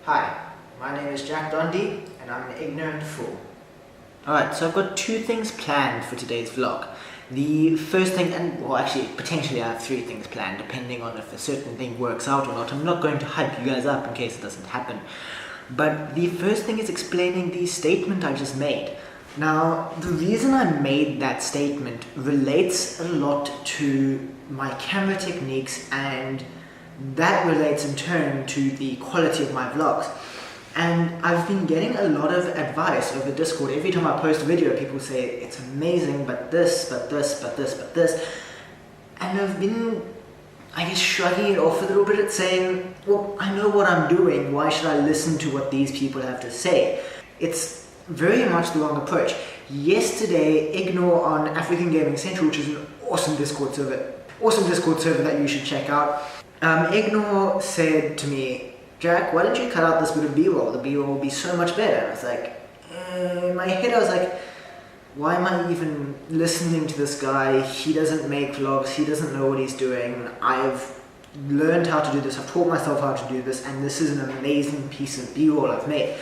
Hi, my name is Jack Dondi and I'm an ignorant fool. Alright, so I've got two things planned for today's vlog. The first thing, well actually potentially I have three things planned depending on if a certain thing works out or not. I'm not going to hype you guys up in case it doesn't happen. But the first thing is explaining the statement I just made. Now, the reason I made that statement relates a lot to my camera techniques, and that relates in turn to the quality of my vlogs. And I've been getting a lot of advice over Discord. Every time I post a video, people say, it's amazing, but this, but this, but this, but this. And I've been, I guess, shrugging it off a little bit, saying, well, I know what I'm doing, why should I listen to what these people have to say? It's very much the wrong approach. Yesterday, Ignore on African Gaming Central, which is an awesome Discord server that you should check out. Ignore said to me, Jack, why don't you cut out this bit of B-roll? The B-roll will be so much better. And I was like, in my head I was like, why am I even listening to this guy? He doesn't make vlogs, he doesn't know what he's doing. I've learned how to do this, I've taught myself how to do this, and this is an amazing piece of B-roll I've made.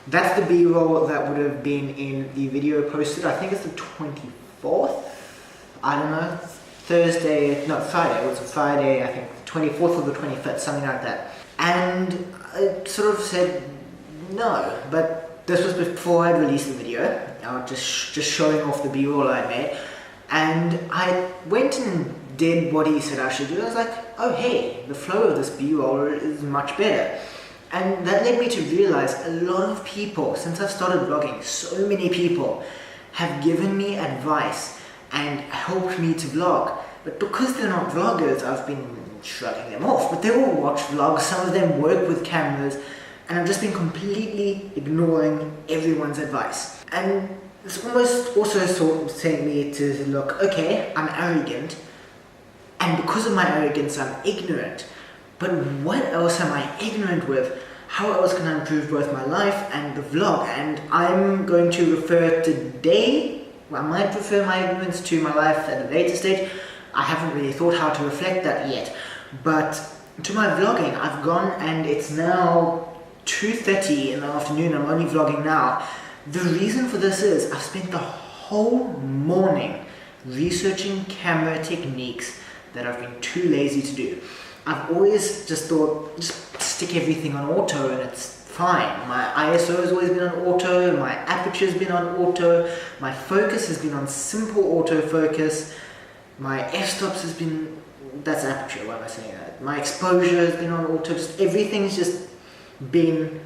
That's the B-roll that would have been in the video posted, I think it's the 24th? I don't know, Friday, it was a Friday, I think 24th or the 25th, something like that. And I sort of said no, but this was before I'd released the video. I was just showing off the B-roll I made, and I went and did what he said I should do. I was like, oh hey, the flow of this B-roll is much better. And that led me to realize a lot of people, since I've started vlogging, so many people have given me advice and helped me to vlog. But because they're not vloggers, I've been shrugging them off. But they all watch vlogs, some of them work with cameras, and I've just been completely ignoring everyone's advice. And this almost also sort of sent me to look, okay, I'm arrogant, and because of my arrogance, I'm ignorant. But what else am I ignorant with? How else can I improve both my life and the vlog? And I'm going to refer today, I might refer my ignorance to my life at a later stage. I haven't really thought how to reflect that yet. But to my vlogging, I've gone and it's now 2:30 in the afternoon, I'm only vlogging now. The reason for this is I've spent the whole morning researching camera techniques that I've been too lazy to do. I've always just thought, just stick everything on auto and it's fine. My ISO has always been on auto, my aperture's been on auto, my focus has been on simple autofocus, my f-stops has been, that's aperture, why am I saying that? My exposure has been on auto, just everything's just been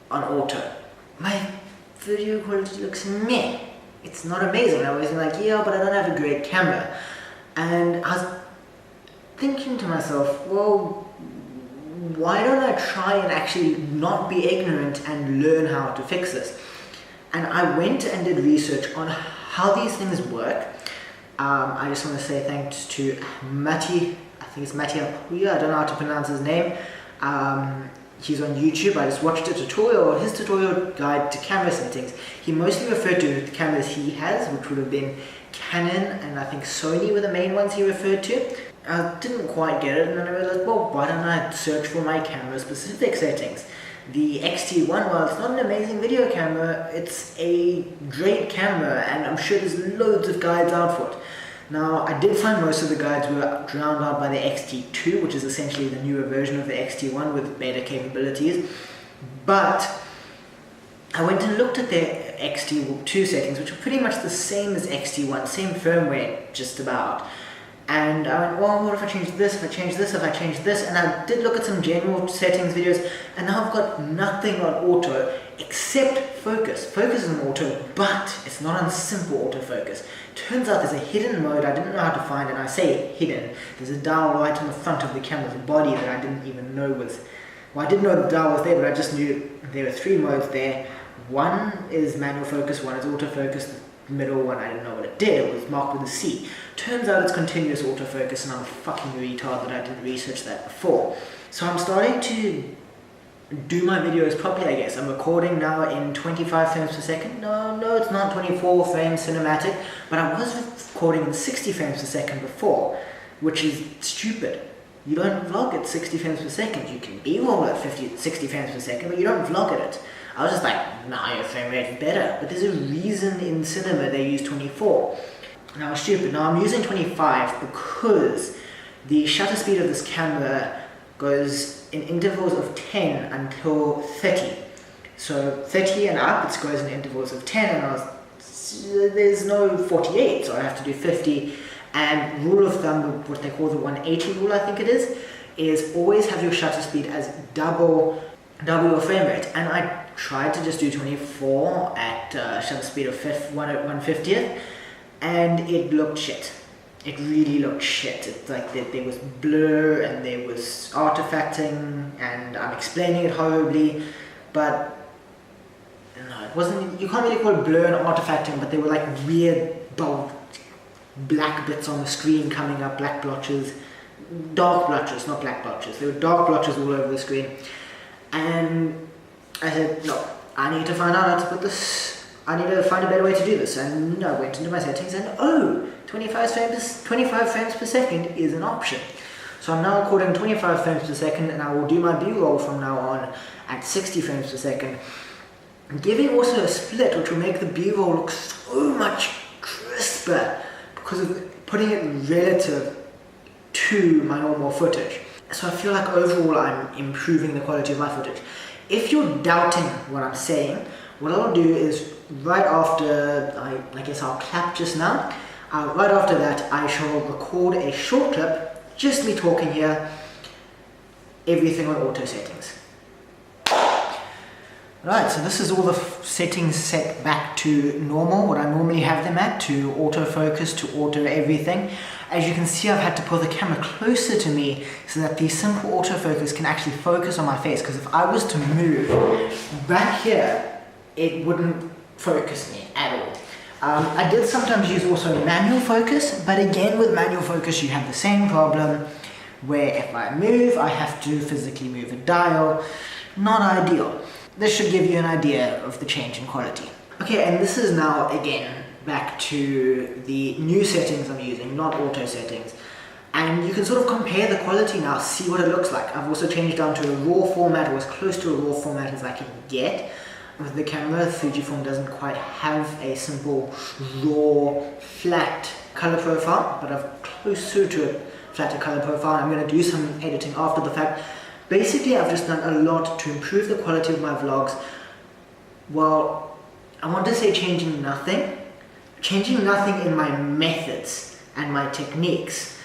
on auto. My video quality looks meh. It's not amazing. I was like, yeah, but I don't have a great camera. And I was thinking to myself, well, why don't I try and actually not be ignorant and learn how to fix this? And I went and did research on how these things work. I just want to say thanks to Matti, I think it's Matti Apuya, I don't know how to pronounce his name. He's on YouTube. I just watched a tutorial, his tutorial guide to camera settings. He mostly referred to the cameras he has, which would have been Canon and I think Sony were the main ones he referred to. I didn't quite get it, and then I realized, well, why don't I search for my camera specific settings? The X-T1, while it's not an amazing video camera, it's a great camera, and I'm sure there's loads of guides out for it. Now, I did find most of the guides were drowned out by the X-T2, which is essentially the newer version of the X-T1 with better capabilities. But I went and looked at their X-T2 settings, which are pretty much the same as X-T1, same firmware, just about. And I went, well, what if I change this, if I change this, if I change this? And I did look at some general settings videos, and now I've got nothing on auto except focus. Focus is on auto, but it's not on simple autofocus. Turns out there's a hidden mode I didn't know how to find, and I say hidden. There's a dial right on the front of the camera's body that I didn't even know was, well, I didn't know the dial was there, but I just knew there were three modes there. One is manual focus, one is autofocus. The middle one, I didn't know what it did, it was marked with a C. Turns out it's continuous autofocus, and I'm a fucking retard that I didn't research that before. So I'm starting to do my videos properly, I guess. I'm recording now in 25 frames per second. No, it's not 24 frames cinematic, but I was recording in 60 frames per second before, which is stupid. You don't vlog at 60 frames per second. You can b-roll at 60 frames per second, but you don't vlog at it. I was just like, nah, your frame rate is better. But there's a reason in cinema they use 24. And I was stupid. Now I'm using 25 because the shutter speed of this camera goes in intervals of 10 until 30. So 30 and up, it goes in intervals of 10, and there's no 48, so I have to do 50. And rule of thumb, what they call the 180 rule, I think it is always have your shutter speed as double your frame rate. And I tried to just do 24 at shutter speed of 1/50th, and it looked shit. It really looked shit. It's like there was blur and there was artifacting, and I'm explaining it horribly, but no, it wasn't. You can't really call it blur and artifacting, but they were like weird black bits on the screen coming up, black blotches, dark blotches, not black blotches. There were dark blotches all over the screen, and I said, no, I need to find out how to put this. I need to find a better way to do this. And I went into my settings, and 25 frames per second is an option. So I'm now recording 25 frames per second, and I will do my B-roll from now on at 60 frames per second. Giving also a split, which will make the B-roll look so much crisper because of putting it relative to my normal footage. So I feel like overall I'm improving the quality of my footage. If you're doubting what I'm saying, what I'll do is right after, I guess I'll clap just now, right after that I shall record a short clip, just me talking here, everything on auto settings. Right, so this is all the settings set back to normal, what I normally have them at, to autofocus, to auto everything. As you can see, I've had to pull the camera closer to me so that the simple autofocus can actually focus on my face, because if I was to move back here, it wouldn't focus me at all. I did sometimes use also manual focus, but again with manual focus you have the same problem, where if I move, I have to physically move a dial. Not ideal. This should give you an idea of the change in quality. Okay, and this is now again back to the new settings I'm using, not auto settings. And you can sort of compare the quality now, see what it looks like. I've also changed down to a RAW format, or as close to a RAW format as I can get. With the camera, Fujifilm doesn't quite have a simple raw, flat color profile, but I've closer to a flatter color profile. I'm going to do some editing after the fact. Basically, I've just done a lot to improve the quality of my vlogs. Well, I want to say changing nothing in my methods and my techniques,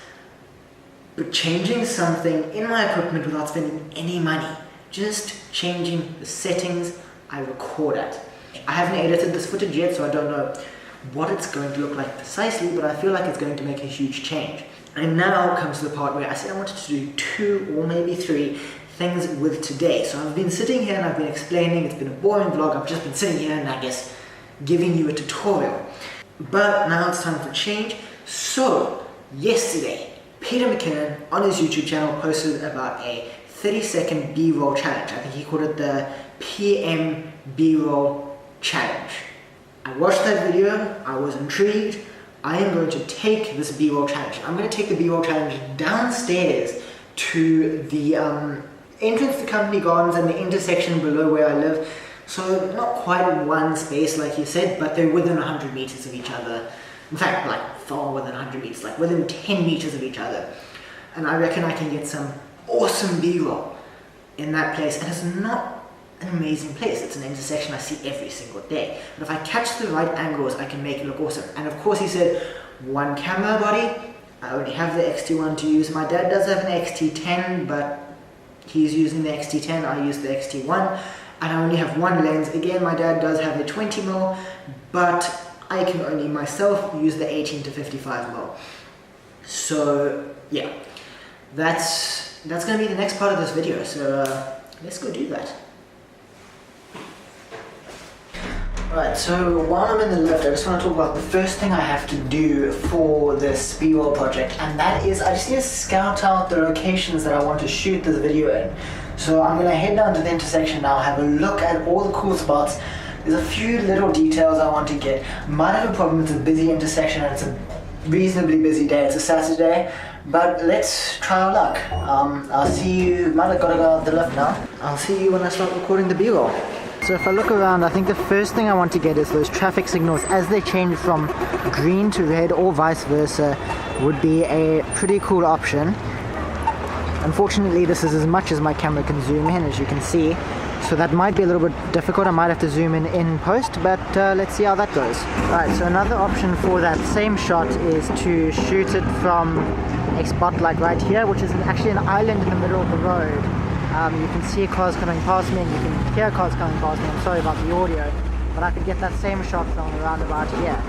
but changing something in my equipment without spending any money. Just changing the settings I record at. I haven't edited this footage yet, so I don't know what it's going to look like precisely, but I feel like it's going to make a huge change. And now comes the part where I said I wanted to do 2 or maybe 3 things with today. So I've been sitting here and I've been explaining. It's been a boring vlog. I've just been sitting here and I guess giving you a tutorial. But now it's time for change. So yesterday, Peter McKinnon on his YouTube channel posted about a 30-second B-roll challenge. I think he called it the pmbrollchallenge. I watched that video. I was intrigued. I am going to take this B-roll challenge. I'm going to take the B-roll challenge downstairs to the entrance to Company Gardens and the intersection below where I live. So not quite in one space like you said, but they're within 100 meters of each other. In fact, like far within 100 meters, like within 10 meters of each other. And I reckon I can get some awesome B-roll in that place. And it's not an amazing place. It's an intersection I see every single day. But if I catch the right angles, I can make it look awesome. And of course he said, 1 camera body. I only have the X-T1 to use. My dad does have an X-T10, but he's using the X-T10. I use the X-T1. And I only have 1 lens. Again, my dad does have a 20mm, but I can only myself use the 18 to 55mm. So yeah, that's going to be the next part of this video. So let's go do that. Alright, so while I'm in the lift, I just want to talk about the first thing I have to do for this B-roll project, and that is I just need to scout out the locations that I want to shoot this video in. So I'm going to head down to the intersection now, have a look at all the cool spots. There's a few little details I want to get. Might have a problem, it's a busy intersection and it's a reasonably busy day, it's a Saturday, But let's try our luck. I'll see you, might have got to go out the lift now. I'll see you when I start recording the B-roll. So if I look around, I think the first thing I want to get is those traffic signals as they change from green to red or vice versa would be a pretty cool option. Unfortunately, this is as much as my camera can zoom in, as you can see. So that might be a little bit difficult. I might have to zoom in post, but let's see how that goes. Alright, so another option for that same shot is to shoot it from a spot like right here, which is actually an island in the middle of the road. You can see cars coming past me and you can hear cars coming past me. I'm sorry about the audio, but I could get that same shot from around about here.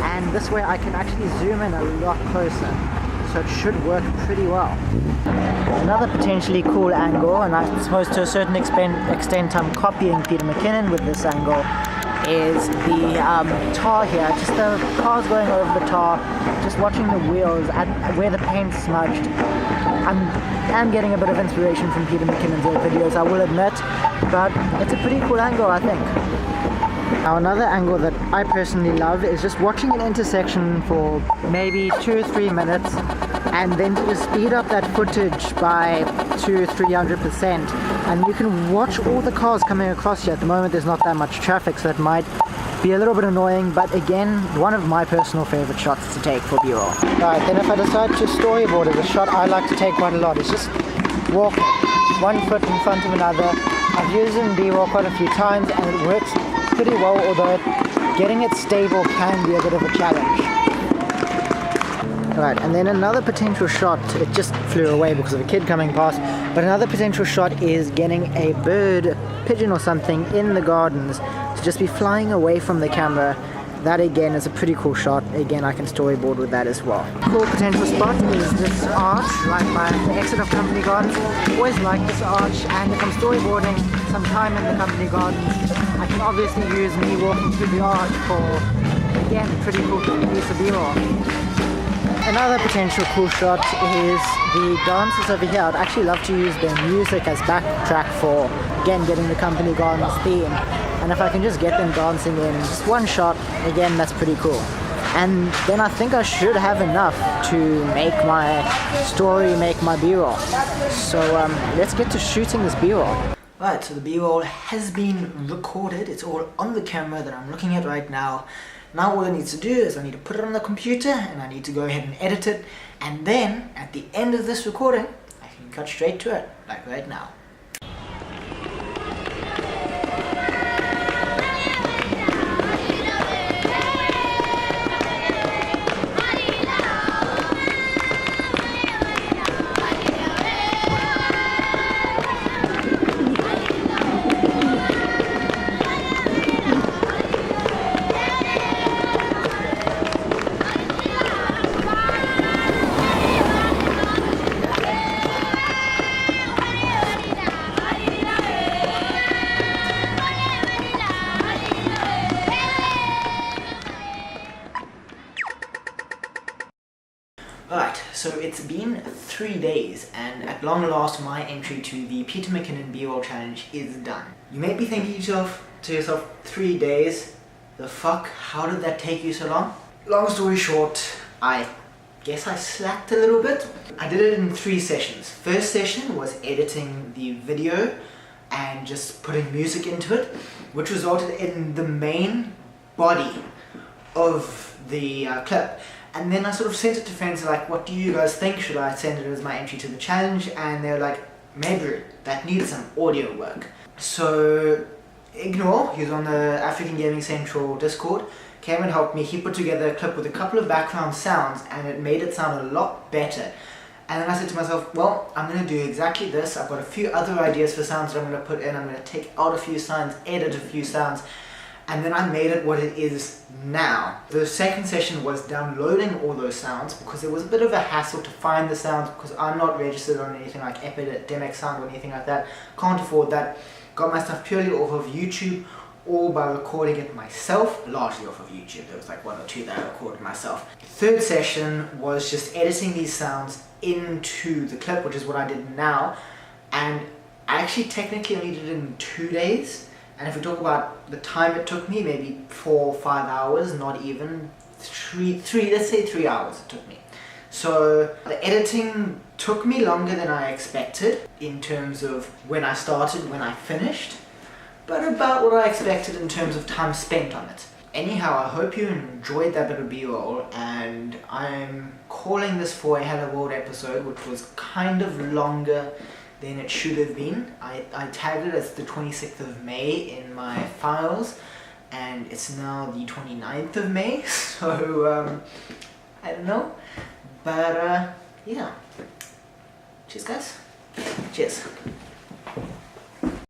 And this way I can actually zoom in a lot closer. So it should work pretty well. Another potentially cool angle, and I suppose to a certain extent I'm copying Peter McKinnon with this angle, is the tar here, just the cars going over the tar, just watching the wheels and where the paint's smudged. I'm getting a bit of inspiration from Peter McKinnon's videos, I will admit, but it's a pretty cool angle, I think. Now another angle that I personally love is just watching an intersection for maybe 2 or 3 minutes and then to just speed up that footage by 200-300%, and you can watch all the cars coming across here. At the moment there's not that much traffic, so that might be a little bit annoying, but again, one of my personal favorite shots to take for B-roll. Alright, then if I decide to storyboard it, a shot I like to take quite a lot is just walk one foot in front of another. I've used it in B-roll quite a few times and it works pretty well, although getting it stable can be a bit of a challenge. Alright, and then another potential shot, it just flew away because of a kid coming past, but another potential shot is getting a bird, pigeon or something in the gardens to just be flying away from the camera. That again is a pretty cool shot. Again, I can storyboard with that as well. Cool potential spot is this arch right by the exit of Company Gardens. Always like this arch, and if I'm storyboarding some time in the Company Gardens, I can obviously use me walking through the arch for, again, pretty cool piece of B-roll. Another potential cool shot is the dancers over here. I'd actually love to use their music as backtrack for, again, getting the Company Gardens theme. And if I can just get them dancing in just one shot, again, that's pretty cool. And then I think I should have enough to make my story, make my B-roll. So let's get to shooting this B-roll. Right, so the B-roll has been recorded. It's all on the camera that I'm looking at right now. Now all I need to do is I need to put it on the computer and I need to go ahead and edit it. And then at the end of this recording, I can cut straight to it, like right now. Alright, so it's been 3 days, and at long last my entry to the Peter McKinnon B-roll challenge is done. You may be thinking to yourself, 3 days? The fuck? How did that take you so long? Long story short, I guess I slacked a little bit. I did it in 3 sessions. First session was editing the video and just putting music into it, which resulted in the main body of the clip. And then I sort of sent it to friends like, what do you guys think? Should I send it as my entry to the challenge? And they're like, maybe that needs some audio work. So Ignore, who's on the African Gaming Central Discord, came and helped me. He put together a clip with a couple of background sounds and it made it sound a lot better. And then I said to myself, well, I'm going to do exactly this. I've got a few other ideas for sounds that I'm going to put in. I'm going to take out a few sounds, edit a few sounds, and then I made it what it is now. The second session was downloading all those sounds because it was a bit of a hassle to find the sounds because I'm not registered on anything like Epidemic Sound or anything like that. Can't afford that. Got my stuff purely off of YouTube or by recording it myself, largely off of YouTube. There was like 1 or 2 that I recorded myself. Third session was just editing these sounds into the clip, which is what I did now. And I actually technically only did it in 2 days. And if we talk about the time it took me, maybe 4 or 5 hours, not even 3, let's say 3 hours it took me. So the editing took me longer than I expected in terms of when I started, when I finished, but about what I expected in terms of time spent on it. Anyhow, I hope you enjoyed that bit of B-roll, and I'm calling this For a Hello World episode, which was kind of longer than it should have been. I tagged it as the 26th of May in my files, and it's now the 29th of May, so I don't know, but yeah. Cheers guys. Cheers.